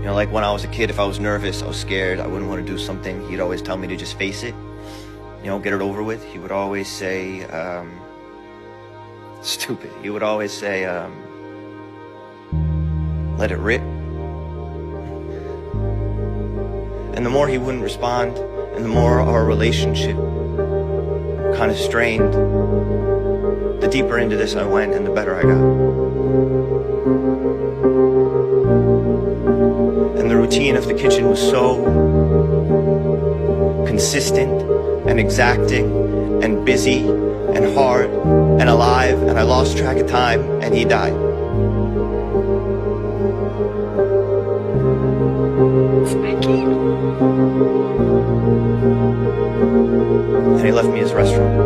You know, like when I was a kid, if I was nervous, I was scared, I wouldn't want to do something, he'd always tell me to just face it, you know, get it over with. He would always say, stupid, he would always say, let it rip. And the more he wouldn't respond, and the more our relationship kind of strained, the deeper into this I went and the better I got. And the routine of the kitchen was so consistent and exacting and busy and hard and alive, and I lost track of time and he died. Spanky. And he left me his restaurant.